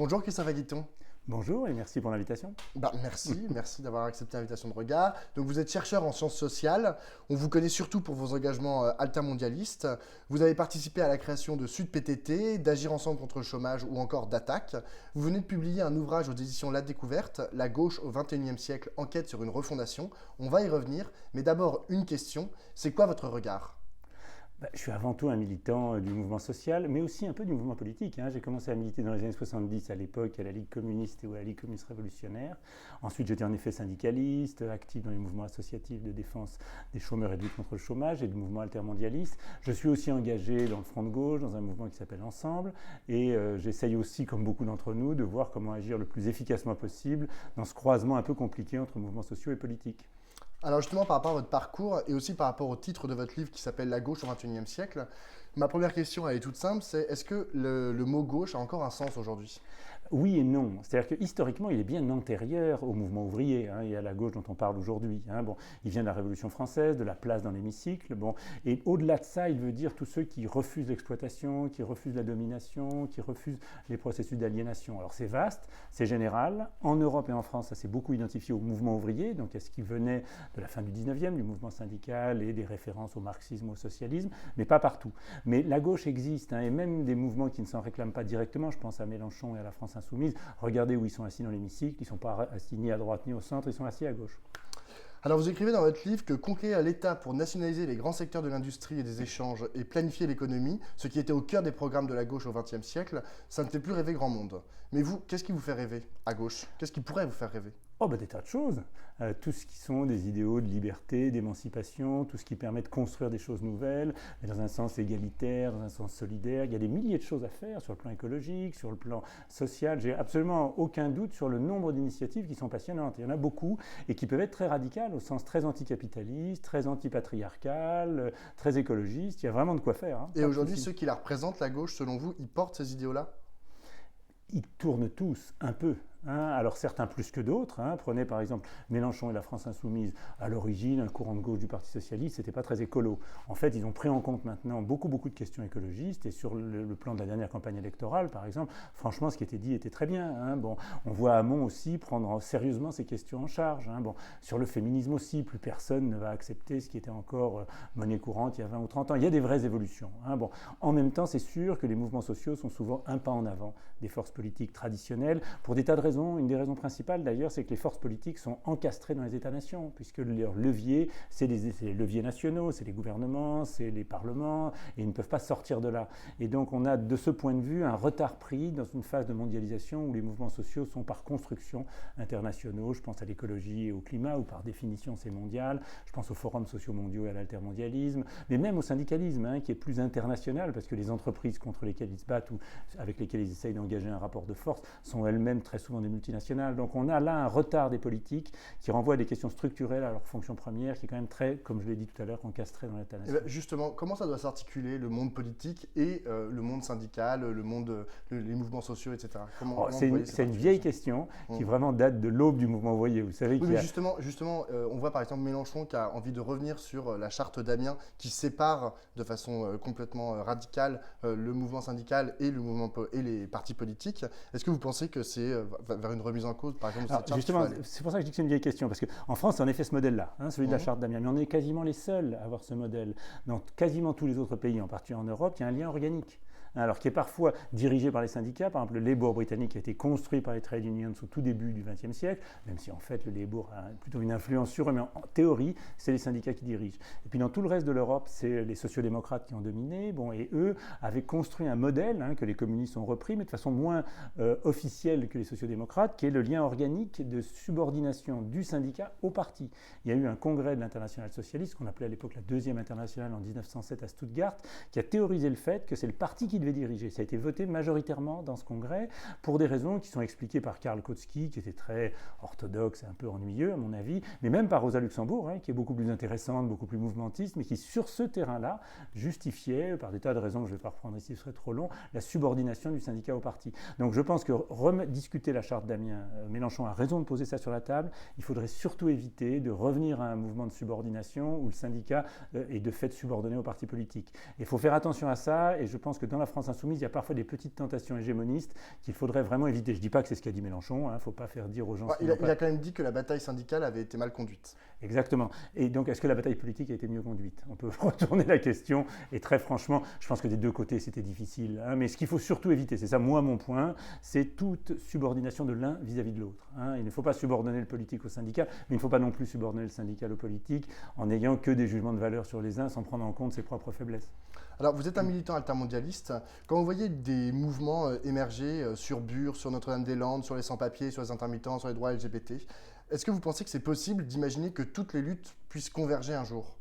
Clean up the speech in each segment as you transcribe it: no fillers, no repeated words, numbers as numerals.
Bonjour Christophe Aguiton. Bonjour et merci pour l'invitation. Merci d'avoir accepté l'invitation de Regard. Donc vous êtes chercheur en sciences sociales, on vous connaît surtout pour vos engagements altermondialistes. Vous avez participé à la création de Sud PTT, d'Agir ensemble contre le chômage ou encore d'Attaque. Vous venez de publier un ouvrage aux éditions La Découverte, La gauche au XXIe siècle, enquête sur une refondation. On va y revenir, mais d'abord une question, c'est quoi votre regard ? Je suis avant tout un militant du mouvement social, mais aussi un peu du mouvement politique. J'ai commencé à militer dans les années 70 à l'époque à la Ligue communiste et à la Ligue communiste révolutionnaire. Ensuite, j'étais en effet syndicaliste, actif dans les mouvements associatifs de défense des chômeurs et de lutte contre le chômage et du mouvement altermondialiste. Je suis aussi engagé dans le Front de gauche, dans un mouvement qui s'appelle Ensemble. Et j'essaye aussi, comme beaucoup d'entre nous, de voir comment agir le plus efficacement possible dans ce croisement un peu compliqué entre mouvements sociaux et politiques. Alors justement, par rapport à votre parcours et aussi par rapport au titre de votre livre qui s'appelle La gauche au XXIe siècle, ma première question, elle est toute simple, c'est est-ce que le mot gauche a encore un sens aujourd'hui ? Oui et non. C'est-à-dire que historiquement, il est bien antérieur au mouvement ouvrier et à la gauche dont on parle aujourd'hui. Il vient de la Révolution française, de la place dans l'hémicycle. Et au-delà de ça, il veut dire tous ceux qui refusent l'exploitation, qui refusent la domination, qui refusent les processus d'aliénation. Alors c'est vaste, c'est général. En Europe et en France, ça s'est beaucoup identifié au mouvement ouvrier, donc à ce qui venait de la fin du 19e, du mouvement syndical et des références au marxisme, au socialisme, mais pas partout. Mais la gauche existe, et même des mouvements qui ne s'en réclament pas directement, je pense à Mélenchon et à la France Insoumise, regardez où ils sont assis dans l'hémicycle, ils ne sont pas assis ni à droite ni au centre, ils sont assis à gauche. Alors vous écrivez dans votre livre que conquérir l'État pour nationaliser les grands secteurs de l'industrie et des échanges et planifier l'économie, ce qui était au cœur des programmes de la gauche au XXe siècle, ça ne fait plus rêver grand monde. Mais vous, qu'est-ce qui vous fait rêver à gauche ? Qu'est-ce qui pourrait vous faire rêver ? Des tas de choses. Tout ce qui sont des idéaux de liberté, d'émancipation, tout ce qui permet de construire des choses nouvelles, mais dans un sens égalitaire, dans un sens solidaire. Il y a des milliers de choses à faire sur le plan écologique, sur le plan social. J'ai absolument aucun doute sur le nombre d'initiatives qui sont passionnantes. Il y en a beaucoup et qui peuvent être très radicales, au sens très anticapitaliste, très antipatriarcal, très écologiste. Il y a vraiment de quoi faire. Et aujourd'hui, ceux qui la représentent, la gauche, selon vous, ils portent ces idéaux-là ? Ils tournent tous un peu. Alors certains plus que d'autres. Prenez par exemple Mélenchon et la France Insoumise. À l'origine, un courant de gauche du Parti Socialiste, c'était pas très écolo. En fait, ils ont pris en compte maintenant beaucoup de questions écologistes. Et sur le plan de la dernière campagne électorale, par exemple, franchement, ce qui était dit était très bien. On voit Hamon aussi prendre sérieusement ces questions en charge. Sur le féminisme aussi, plus personne ne va accepter ce qui était encore monnaie courante il y a 20 ou 30 ans. Il y a des vraies évolutions. En même temps, c'est sûr que les mouvements sociaux sont souvent un pas en avant des forces politiques traditionnelles pour des tas de raisons. Une des raisons principales d'ailleurs, c'est que les forces politiques sont encastrées dans les États-nations, puisque leurs leviers, c'est les leviers nationaux, c'est les gouvernements, c'est les parlements, et ils ne peuvent pas sortir de là. Et donc on a de ce point de vue un retard pris dans une phase de mondialisation où les mouvements sociaux sont par construction internationaux. Je pense à l'écologie et au climat, où par définition c'est mondial. Je pense aux forums sociaux mondiaux et à l'altermondialisme, mais même au syndicalisme, qui est plus international, parce que les entreprises contre lesquelles ils se battent ou avec lesquelles ils essayent d'engager un rapport de force sont elles-mêmes très souvent des multinationales. Donc on a là un retard des politiques qui renvoie à des questions structurelles à leur fonction première, qui est quand même très, comme je l'ai dit tout à l'heure, encastrée dans l'État-nation. Justement, comment ça doit s'articuler, le monde politique et le monde syndical, les mouvements sociaux, etc. C'est une vieille question qui vraiment date de l'aube du mouvement ouvrier. Vous savez mais justement, on voit par exemple Mélenchon qui a envie de revenir sur la charte d'Amiens qui sépare de façon complètement radicale le mouvement syndical et les partis politiques. Est-ce que vous pensez que c'est vers une remise en cause, par exemple, de cette charte ? Justement, c'est pour ça que je dis que c'est une vieille question, parce qu'en France, c'est en effet ce modèle-là, celui de la charte d'Amiens, mais on est quasiment les seuls à avoir ce modèle. Dans quasiment tous les autres pays, en particulier en Europe, il y a un lien organique. Alors qui est parfois dirigé par les syndicats. Par exemple, le Labour britannique a été construit par les trade unions au tout début du XXe siècle, même si en fait le Labour a plutôt une influence sur eux, mais en théorie, c'est les syndicats qui dirigent. Et puis dans tout le reste de l'Europe, c'est les sociodémocrates qui ont dominé, et eux avaient construit un modèle que les communistes ont repris, mais de façon moins officielle que les sociodémocrates, qui est le lien organique de subordination du syndicat au parti. Il y a eu un congrès de l'Internationale socialiste, qu'on appelait à l'époque la deuxième internationale en 1907 à Stuttgart, qui a théorisé le fait que c'est le parti qui devait diriger. Ça a été voté majoritairement dans ce congrès pour des raisons qui sont expliquées par Karl Kautsky, qui était très orthodoxe et un peu ennuyeux à mon avis, mais même par Rosa Luxembourg, qui est beaucoup plus intéressante, beaucoup plus mouvementiste, mais qui sur ce terrain-là justifiait, par des tas de raisons que je ne vais pas reprendre ici, ce serait trop long, la subordination du syndicat au parti. Donc je pense que discuter la charte d'Amiens. Mélenchon a raison de poser ça sur la table. Il faudrait surtout éviter de revenir à un mouvement de subordination où le syndicat est de fait subordonné au parti politique. Il faut faire attention à ça, et je pense que dans la France insoumise, il y a parfois des petites tentations hégémonistes qu'il faudrait vraiment éviter. Je ne dis pas que c'est ce qu'a dit Mélenchon, il ne faut pas faire dire aux gens... Il a quand même dit que la bataille syndicale avait été mal conduite. Exactement. Et donc, est-ce que la bataille politique a été mieux conduite? On peut retourner la question, et très franchement, je pense que des deux côtés, c'était difficile. Mais ce qu'il faut surtout éviter, c'est ça, moi, mon point, c'est toute subordination de l'un vis-à-vis de l'autre. Il ne faut pas subordonner le politique au syndicat, mais il ne faut pas non plus subordonner le syndical au politique en n'ayant que des jugements de valeur sur les uns sans prendre en compte ses propres faiblesses. Alors, vous êtes un militant altermondialiste. Quand vous voyez des mouvements émerger sur Bure, sur Notre-Dame-des-Landes, sur les sans-papiers, sur les intermittents, sur les droits LGBT, est-ce que vous pensez que c'est possible d'imaginer que toutes les luttes puissent converger un jour?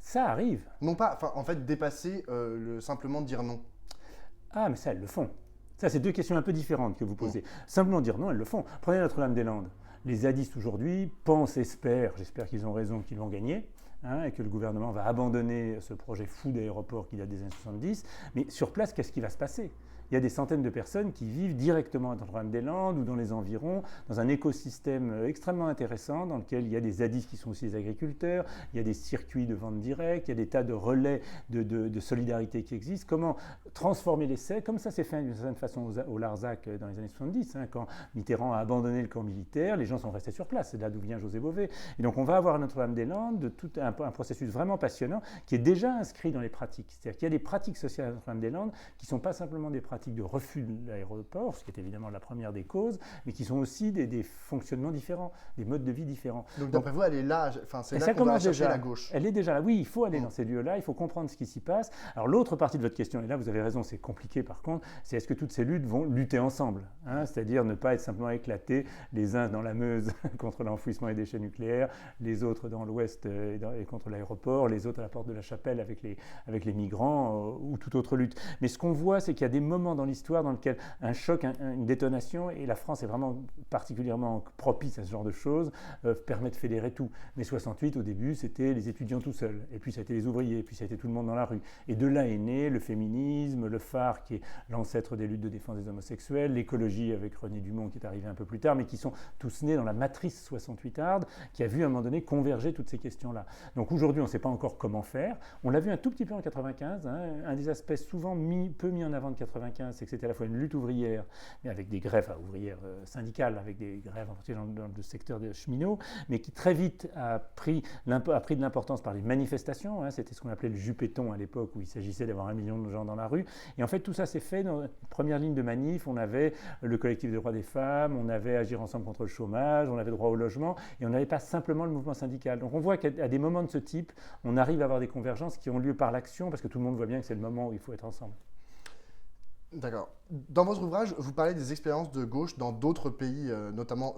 Ça arrive. Non pas, en fait, dépasser simplement dire non. Ah, mais ça, elles le font. Ça, c'est deux questions un peu différentes que vous posez. Simplement dire non, elles le font. Prenez Notre-Dame-des-Landes. Les zadistes aujourd'hui pensent, espèrent, j'espère qu'ils ont raison, qu'ils vont gagner. Et que le gouvernement va abandonner ce projet fou d'aéroport qui date des années 70. Mais sur place, qu'est-ce qui va se passer? Il y a des centaines de personnes qui vivent directement à Notre-Dame-des-Landes ou dans les environs, dans un écosystème extrêmement intéressant dans lequel il y a des zadistes qui sont aussi des agriculteurs, il y a des circuits de vente directe, il y a des tas de relais de solidarité qui existent. Comment transformer l'essai? Comme ça s'est fait d'une certaine façon au Larzac dans les années 70, quand Mitterrand a abandonné le camp militaire, les gens sont restés sur place, c'est là d'où vient José Bové. Et donc on va avoir à Notre-Dame-des-Landes tout un processus vraiment passionnant qui est déjà inscrit dans les pratiques. C'est-à-dire qu'il y a des pratiques sociales à Notre-Dame-des-Landes qui ne sont pas simplement des pratiques de refus de l'aéroport, ce qui est évidemment la première des causes, mais qui sont aussi des fonctionnements différents, des modes de vie différents. Donc d'après vous, elle est là, c'est là qu'on va chercher la gauche. Elle est déjà là, oui, il faut aller dans ces lieux-là, il faut comprendre ce qui s'y passe. Alors l'autre partie de votre question, et là vous avez raison, c'est compliqué par contre, c'est est-ce que toutes ces luttes vont lutter ensemble, c'est-à-dire ne pas être simplement éclatés, les uns dans la Meuse contre l'enfouissement et déchets nucléaires, les autres dans l'Ouest et contre l'aéroport, les autres à la porte de la Chapelle avec les migrants ou toute autre lutte. Mais ce qu'on voit, c'est qu'il y a des moments dans l'histoire dans lequel un choc, une détonation, et la France est vraiment particulièrement propice à ce genre de choses, permet de fédérer tout. Mais 68, au début, c'était les étudiants tout seuls, et puis ça a été les ouvriers, et puis ça a été tout le monde dans la rue. Et de là est né le féminisme, le phare qui est l'ancêtre des luttes de défense des homosexuels, l'écologie avec René Dumont qui est arrivé un peu plus tard, mais qui sont tous nés dans la matrice 68arde, qui a vu à un moment donné converger toutes ces questions-là. Donc aujourd'hui, on ne sait pas encore comment faire. On l'a vu un tout petit peu en 95, un des aspects souvent peu mis en avant de 95, c'est que c'était à la fois une lutte ouvrière, mais avec des grèves ouvrières syndicales, avec des grèves en particulier dans le secteur des cheminots, mais qui très vite a pris de l'importance par les manifestations. C'était ce qu'on appelait le Juppéton à l'époque, où il s'agissait d'avoir 1 million de gens dans la rue. Et en fait, tout ça s'est fait dans la première ligne de manif. On avait le collectif des droits des femmes, on avait Agir ensemble contre le chômage, on avait droit au logement, et on n'avait pas simplement le mouvement syndical. Donc on voit qu'à des moments de ce type, on arrive à avoir des convergences qui ont lieu par l'action, parce que tout le monde voit bien que c'est le moment où il faut être ensemble. D'accord. Dans votre ouvrage, vous parlez des expériences de gauche dans d'autres pays, notamment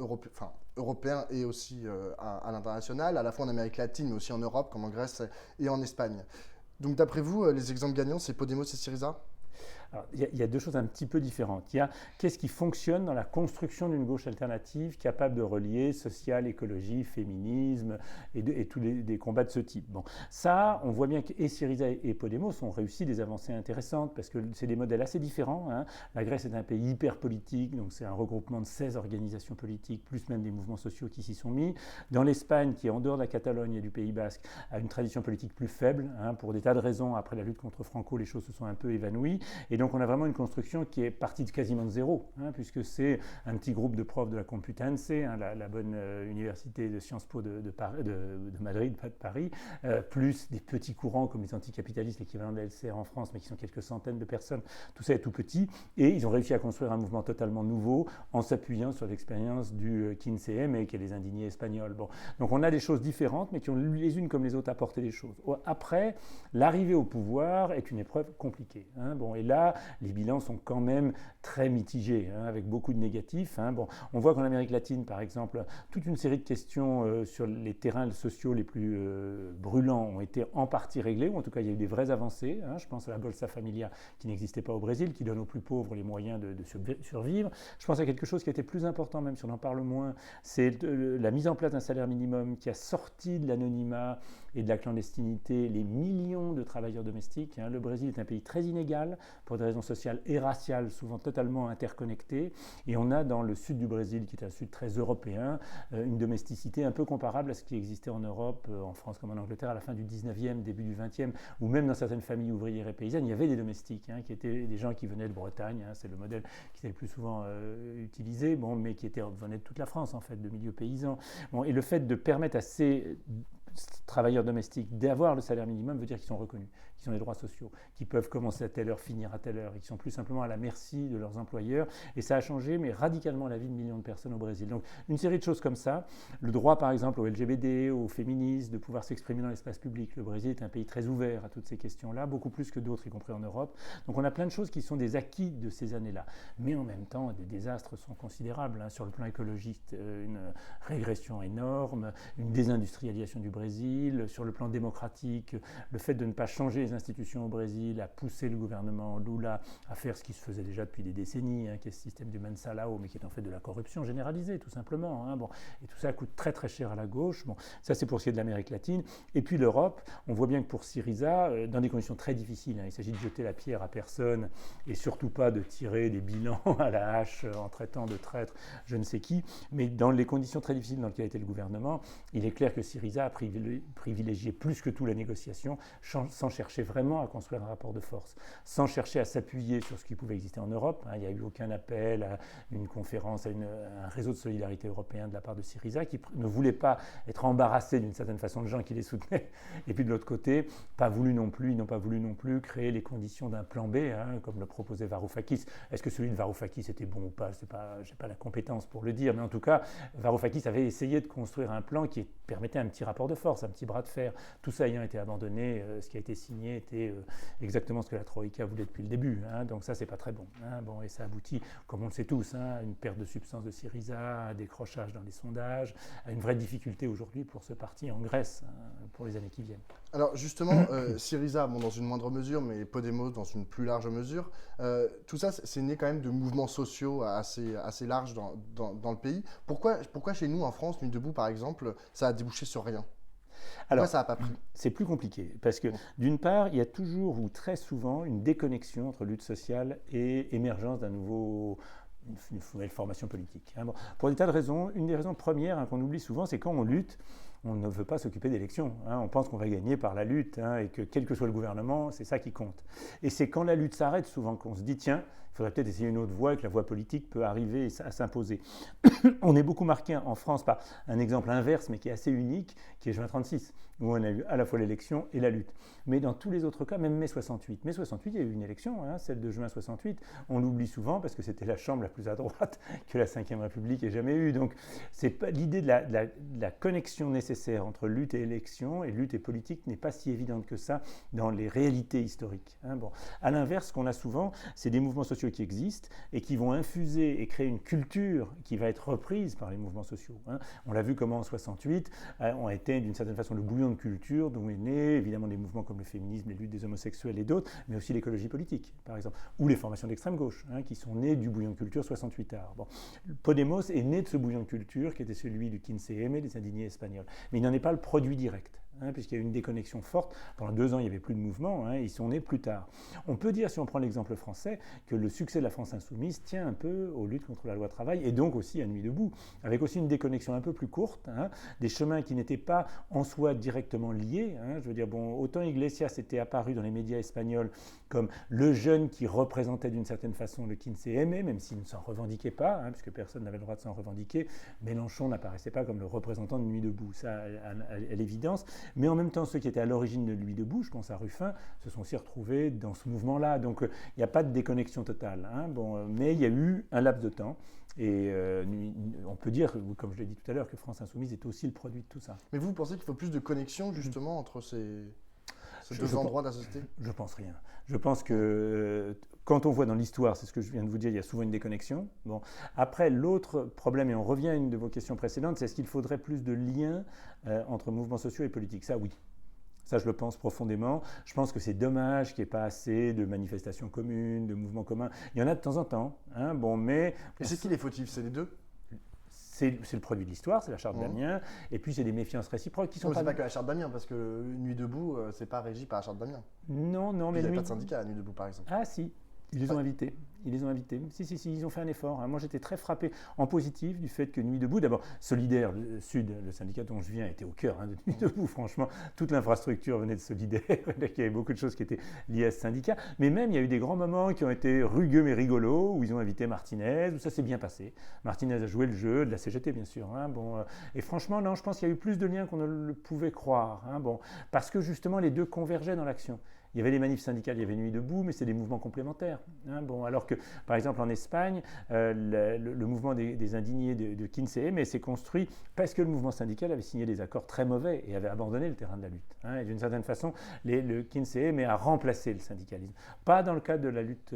européens et aussi à l'international, à la fois en Amérique latine, mais aussi en Europe, comme en Grèce et en Espagne. Donc d'après vous, les exemples gagnants, c'est Podemos et Syriza? Alors, il y a deux choses un petit peu différentes. Il y a qu'est-ce qui fonctionne dans la construction d'une gauche alternative capable de relier social, écologie, féminisme et tous des combats de ce type. Bon, ça, on voit bien que Syriza et Podemos ont réussi des avancées intéressantes parce que c'est des modèles assez différents. La Grèce est un pays hyper politique, donc c'est un regroupement de 16 organisations politiques, plus même des mouvements sociaux qui s'y sont mis. Dans l'Espagne, qui est en dehors de la Catalogne et du Pays Basque, a une tradition politique plus faible. Pour des tas de raisons, après la lutte contre Franco, les choses se sont un peu évanouies. Et donc, on a vraiment une construction qui est partie de quasiment de zéro, puisque c'est un petit groupe de profs de la Complutense, la bonne université de Sciences Po de Madrid, pas de Paris, plus des petits courants comme les anticapitalistes, l'équivalent de la LCR en France, mais qui sont quelques centaines de personnes. Tout ça est tout petit. Et ils ont réussi à construire un mouvement totalement nouveau en s'appuyant sur l'expérience du 15M, qui est les indignés espagnols. Bon. Donc on a des choses différentes, mais qui ont les unes comme les autres apporté des choses. Après, l'arrivée au pouvoir est une épreuve compliquée. Bon, et là, les bilans sont quand même très mitigés, avec beaucoup de négatifs. Bon, on voit qu'en Amérique latine, par exemple, toute une série de questions sur les terrains sociaux les plus brûlants ont été en partie réglées, ou en tout cas il y a eu des vraies avancées. Je pense à la Bolsa Familia qui n'existait pas au Brésil, qui donne aux plus pauvres les moyens de survivre. Je pense à quelque chose qui était plus important, même si on en parle moins, c'est la mise en place d'un salaire minimum qui a sorti de l'anonymat et de la clandestinité les millions de travailleurs domestiques. Le Brésil est un pays très inégal pour des raisons sociales et raciales, souvent totalement interconnectées. Et on a dans le sud du Brésil, qui est un sud très européen, une domesticité un peu comparable à ce qui existait en Europe, en France comme en Angleterre, à la fin du 19e, début du 20e, où même dans certaines familles ouvrières et paysannes, il y avait des domestiques, qui étaient des gens qui venaient de Bretagne, c'est le modèle qui était le plus souvent utilisé, mais qui venaient de toute la France, en fait, de milieux paysans. Et le fait de permettre à ces travailleurs domestiques d'avoir le salaire minimum veut dire qu'ils sont reconnus, qu'ils ont des droits sociaux, qu'ils peuvent commencer à telle heure, finir à telle heure, et qu'ils sont plus simplement à la merci de leurs employeurs. Et ça a changé, mais radicalement, la vie de millions de personnes au Brésil. Donc, une série de choses comme ça. Le droit, par exemple, aux LGBT, aux féministes, de pouvoir s'exprimer dans l'espace public. Le Brésil est un pays très ouvert à toutes ces questions-là, beaucoup plus que d'autres, y compris en Europe. Donc, on a plein de choses qui sont des acquis de ces années-là. Mais en même temps, des désastres sont considérables. Sur le plan écologique, une régression énorme, une désindustrialisation du Brésil. Sur le plan démocratique, le fait de ne pas changer les institutions au Brésil a poussé le gouvernement Lula à faire ce qui se faisait déjà depuis des décennies, qui est ce système du mensalão, mais qui est en fait de la corruption généralisée, tout simplement. Et tout ça coûte très très cher à la gauche. Ça c'est pour ce qui est de l'Amérique latine. Et puis l'Europe, on voit bien que pour Syriza, dans des conditions très difficiles, il s'agit de jeter la pierre à personne et surtout pas de tirer des bilans à la hache en traitant de traître je ne sais qui, mais dans les conditions très difficiles dans lesquelles était le gouvernement, il est clair que Syriza a privilégié plus que tout la négociation, sans chercher vraiment à construire un rapport de force, sans chercher à s'appuyer sur ce qui pouvait exister en Europe. Il n'y a eu aucun appel à une conférence, à un réseau de solidarité européen de la part de Syriza, qui ne voulait pas être embarrassé d'une certaine façon de gens qui les soutenaient. Et puis de l'autre côté, ils n'ont pas voulu non plus créer les conditions d'un plan B, comme le proposait Varoufakis. Est-ce que celui de Varoufakis était bon ou pas? Je n'ai pas la compétence pour le dire, mais en tout cas, Varoufakis avait essayé de construire un plan qui permettait un petit rapport de force, un petit bras de fer. Tout ça ayant été abandonné, ce qui a été signé était exactement ce que la Troïka voulait depuis le début. Donc ça, c'est pas très bon. Et ça aboutit, comme on le sait tous, à une perte de substance de Syriza, à un décrochage dans les sondages, à une vraie difficulté aujourd'hui pour ce parti en Grèce pour les années qui viennent. Alors justement, Syriza, dans une moindre mesure, mais Podemos dans une plus large mesure, tout ça, c'est né quand même de mouvements sociaux assez larges dans le pays. Pourquoi chez nous, en France, Nuit debout par exemple, ça a débouché sur rien? Alors, ça n'a pas pris? C'est plus compliqué, parce que d'une part, il y a toujours ou très souvent une déconnexion entre lutte sociale et émergence d'une nouvelle formation politique. Pour des tas de raisons, une des raisons premières qu'on oublie souvent, c'est quand on lutte, on ne veut pas s'occuper d'élections. On pense qu'on va gagner par la lutte et que quel que soit le gouvernement, c'est ça qui compte. Et c'est quand la lutte s'arrête souvent qu'on se dit tiens, il faudrait peut-être essayer une autre voie et que la voie politique peut arriver à s'imposer. On est beaucoup marqué en France par un exemple inverse, mais qui est assez unique, qui est juin 36, où on a eu à la fois l'élection et la lutte. Mais dans tous les autres cas, même mai 68. Mai 68, il y a eu une élection, celle de juin 68. On l'oublie souvent parce que c'était la chambre la plus à droite que la Ve République ait jamais eue. Donc, l'idée de la connexion nécessaire entre lutte et élection et lutte et politique n'est pas si évidente que ça dans les réalités historiques. À l'inverse, ce qu'on a souvent, c'est des mouvements sociaux qui existent et qui vont infuser et créer une culture qui va être reprise par les mouvements sociaux. On l'a vu comment en 68 ont été d'une certaine façon le bouillon de culture dont est né évidemment des mouvements comme le féminisme, les luttes des homosexuels et d'autres, mais aussi l'écologie politique par exemple, ou les formations d'extrême gauche qui sont nées du bouillon de culture 68 art. Podemos est né de ce bouillon de culture qui était celui du 15M et des indignés espagnols, mais il n'en est pas le produit direct. Puisqu'il y a eu une déconnexion forte. Pendant 2 ans, il n'y avait plus de mouvement, ils sont nés plus tard. On peut dire, si on prend l'exemple français, que le succès de la France insoumise tient un peu aux luttes contre la loi travail et donc aussi à Nuit debout, avec aussi une déconnexion un peu plus courte, des chemins qui n'étaient pas en soi directement liés. Je veux dire, autant Iglesias était apparu dans les médias espagnols comme le jeune qui représentait d'une certaine façon le 15M, même s'il ne s'en revendiquait pas, puisque personne n'avait le droit de s'en revendiquer. Mélenchon n'apparaissait pas comme le représentant de Nuit debout, ça à l'évidence. Mais en même temps, ceux qui étaient à l'origine de Nuit debout, je pense à Ruffin, se sont aussi retrouvés dans ce mouvement-là. Donc il n'y a pas de déconnexion totale. Mais il y a eu un laps de temps. Et on peut dire, comme je l'ai dit tout à l'heure, que France Insoumise est aussi le produit de tout ça. Mais vous pensez qu'il faut plus de connexion justement entre ces deux endroits de la société? Je pense rien. Je pense que quand on voit dans l'histoire, c'est ce que je viens de vous dire, il y a souvent une déconnexion. Après, l'autre problème, et on revient à une de vos questions précédentes, c'est est-ce qu'il faudrait plus de liens entre mouvements sociaux et politiques? Ça, oui. Ça, je le pense profondément. Je pense que c'est dommage qu'il n'y ait pas assez de manifestations communes, de mouvements communs. Il y en a de temps en temps. Mais Et c'est qui les fautifs? C'est les deux? c'est le produit de l'histoire, c'est la charte d'Amiens, et puis c'est des méfiances réciproques qui sont Non, c'est pas que la charte d'Amiens, parce que Nuit debout, c'est pas régi par la charte d'Amiens. Non, Il mais n'y a pas de syndicat à Nuit debout, par exemple. Ah si, ils les ont invités. Ils les ont invités. Si, ils ont fait un effort. Moi, j'étais très frappé en positif du fait que Nuit debout, d'abord, Solidaire, le Sud, le syndicat dont je viens, était au cœur de Nuit debout. Franchement, toute l'infrastructure venait de Solidaire. Il y avait beaucoup de choses qui étaient liées à ce syndicat. Mais même, il y a eu des grands moments qui ont été rugueux mais rigolos, où ils ont invité Martinez, où ça s'est bien passé. Martinez a joué le jeu, de la CGT, bien sûr. Et franchement, non, je pense qu'il y a eu plus de liens qu'on ne le pouvait croire. Parce que justement, les deux convergeaient dans l'action. Il y avait les manifs syndicales, il y avait Nuit debout, mais c'est des mouvements complémentaires. Alors que, par exemple, en Espagne, le mouvement des indignés de Kinsey mais s'est construit parce que le mouvement syndical avait signé des accords très mauvais et avait abandonné le terrain de la lutte. Et d'une certaine façon, le Kinsey mais a remplacé le syndicalisme. Pas dans le cadre de la lutte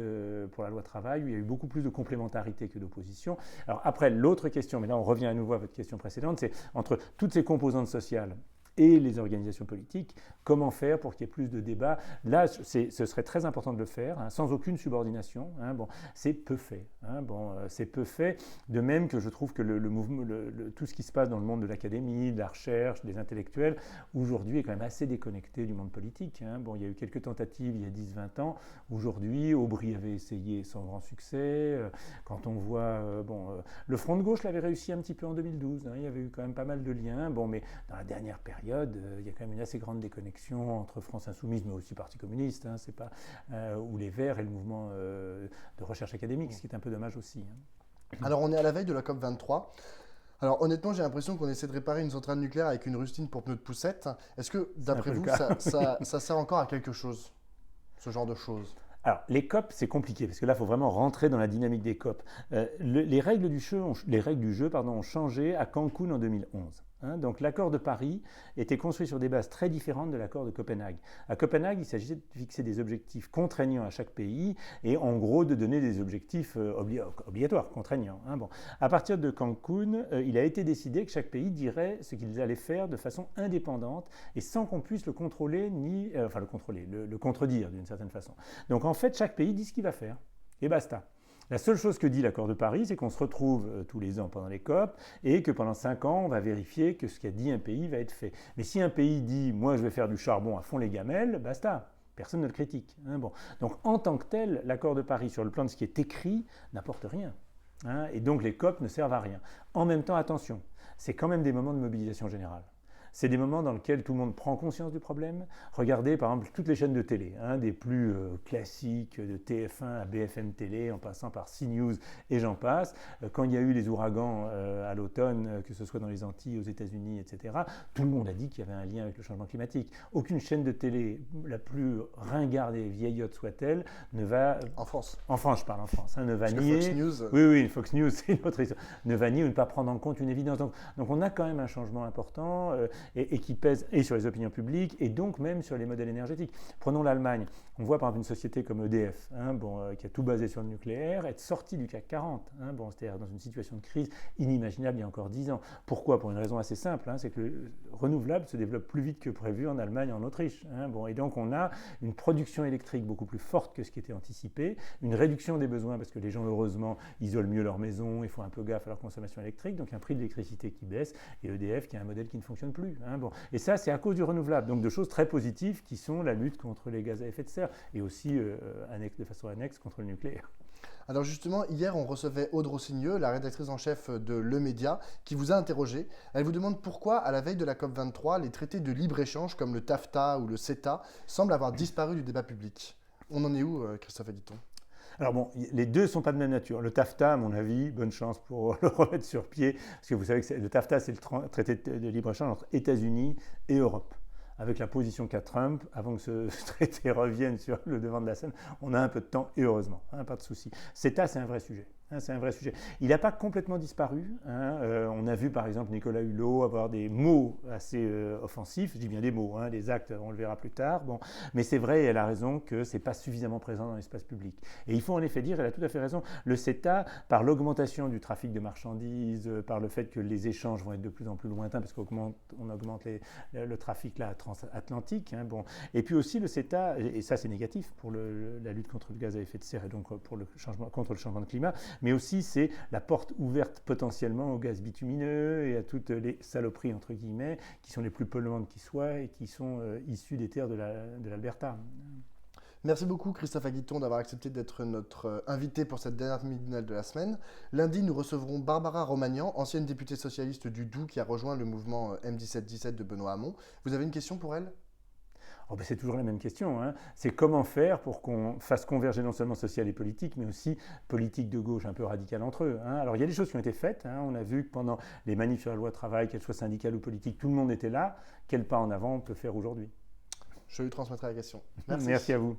pour la loi travail, où il y a eu beaucoup plus de complémentarité que d'opposition. Alors après, l'autre question, mais là on revient à nouveau à votre question précédente, c'est entre toutes ces composantes sociales et les organisations politiques, comment faire pour qu'il y ait plus de débats. Là, ce serait très important de le faire, sans aucune subordination. C'est peu fait. C'est peu fait, de même que je trouve que le mouvement, tout ce qui se passe dans le monde de l'académie, de la recherche, des intellectuels, aujourd'hui est quand même assez déconnecté du monde politique. Il y a eu quelques tentatives il y a 10-20 ans. Aujourd'hui, Aubry avait essayé sans grand succès. Quand on voit... le Front de gauche l'avait réussi un petit peu en 2012. Il y avait eu quand même pas mal de liens. Mais dans la dernière période, il y a quand même une assez grande déconnexion entre France Insoumise, mais aussi Parti communiste, c'est pas, ou les Verts et le mouvement de recherche académique, ce qui est un peu dommage aussi. Alors, on est à la veille de la COP23. Alors, honnêtement, j'ai l'impression qu'on essaie de réparer une centrale nucléaire avec une rustine pour pneus de poussette. Est-ce que, d'après vous, ça sert encore à quelque chose, ce genre de choses? Alors, les COP, c'est compliqué, parce que là, il faut vraiment rentrer dans la dynamique des COP. Les règles du jeu ont changé à Cancun en 2011. Donc l'accord de Paris était construit sur des bases très différentes de l'accord de Copenhague. À Copenhague, il s'agissait de fixer des objectifs contraignants à chaque pays et en gros de donner des objectifs obligatoires, contraignants. À partir de Cancun, il a été décidé que chaque pays dirait ce qu'il allait faire de façon indépendante et sans qu'on puisse le contrôler le contredire d'une certaine façon. Donc en fait, chaque pays dit ce qu'il va faire et basta. La seule chose que dit l'accord de Paris, c'est qu'on se retrouve tous les ans pendant les COP et que pendant 5 ans, on va vérifier que ce qu'a dit un pays va être fait. Mais si un pays dit « moi je vais faire du charbon à fond les gamelles », basta, personne ne le critique. Donc en tant que tel, l'accord de Paris sur le plan de ce qui est écrit n'apporte rien. Et donc les COP ne servent à rien. En même temps, attention, c'est quand même des moments de mobilisation générale. C'est des moments dans lesquels tout le monde prend conscience du problème. Regardez par exemple toutes les chaînes de télé, des plus classiques de TF1 à BFM Télé, en passant par CNews et j'en passe. Quand il y a eu les ouragans à l'automne, que ce soit dans les Antilles, aux États-Unis, etc., tout le monde a dit qu'il y avait un lien avec le changement climatique. Aucune chaîne de télé, la plus ringarde et vieillotte soit-elle, ne va... En France, je parle en France, ne va nier... Fox News... Oui, Fox News, c'est une autre histoire. Ne va nier ou ne pas prendre en compte une évidence. Donc on a quand même un changement important... et qui pèse et sur les opinions publiques et donc même sur les modèles énergétiques. Prenons l'Allemagne. On voit par exemple une société comme EDF, qui a tout basé sur le nucléaire, être sortie du CAC 40, c'est-à-dire dans une situation de crise inimaginable il y a encore 10 ans. Pourquoi? Pour une raison assez simple, c'est que le renouvelable se développe plus vite que prévu en Allemagne et en Autriche. Et donc on a une production électrique beaucoup plus forte que ce qui était anticipé, une réduction des besoins parce que les gens heureusement isolent mieux leur maison et font un peu gaffe à leur consommation électrique, donc un prix de l'électricité qui baisse et EDF qui a un modèle qui ne fonctionne plus. Et ça, c'est à cause du renouvelable. Donc de choses très positives qui sont la lutte contre les gaz à effet de serre et aussi de façon annexe contre le nucléaire. Alors justement, hier, on recevait Aude Rossigneux, la rédactrice en chef de Le Média, qui vous a interrogé. Elle vous demande pourquoi, à la veille de la COP23, les traités de libre-échange comme le TAFTA ou le CETA semblent avoir disparu du débat public. On en est où, Christophe Editon ? Alors les deux ne sont pas de même nature. Le TAFTA, à mon avis, bonne chance pour le remettre sur pied, parce que vous savez que le TAFTA, c'est le traité de libre-échange entre États-Unis et Europe. Avec la position qu'a Trump, avant que ce traité revienne sur le devant de la scène, on a un peu de temps et heureusement, pas de souci. CETA, c'est un vrai sujet. C'est un vrai sujet. Il n'a pas complètement disparu. On a vu par exemple Nicolas Hulot avoir des mots assez offensifs. Je dis bien des mots, des actes, on le verra plus tard. Mais c'est vrai, et elle a raison, que ce n'est pas suffisamment présent dans l'espace public. Et il faut en effet dire, elle a tout à fait raison, le CETA, par l'augmentation du trafic de marchandises, par le fait que les échanges vont être de plus en plus lointains, parce qu'on augmente le trafic là, transatlantique. Et puis aussi le CETA, et ça c'est négatif pour la lutte contre le gaz à effet de serre et donc contre le changement de climat, mais aussi c'est la porte ouverte potentiellement au gaz bitumineux et à toutes les saloperies, entre guillemets, qui sont les plus polluantes qui soient et qui sont issues des terres de l'Alberta. Merci beaucoup Christophe Aguiton d'avoir accepté d'être notre invité pour cette dernière midinale de la semaine. Lundi, nous recevrons Barbara Romagnan, ancienne députée socialiste du Doubs qui a rejoint le mouvement M17-17 de Benoît Hamon. Vous avez une question pour elle ? Oh ben c'est toujours la même question, hein. C'est comment faire pour qu'on fasse converger non seulement social et politique, mais aussi politique de gauche un peu radicale entre eux, hein. Alors il y a des choses qui ont été faites, hein. On a vu que pendant les manifs sur la loi travail, qu'elles soient syndicales ou politiques, tout le monde était là. Quel pas en avant on peut faire aujourd'hui? Je lui transmettrai la question. Merci. Merci à vous.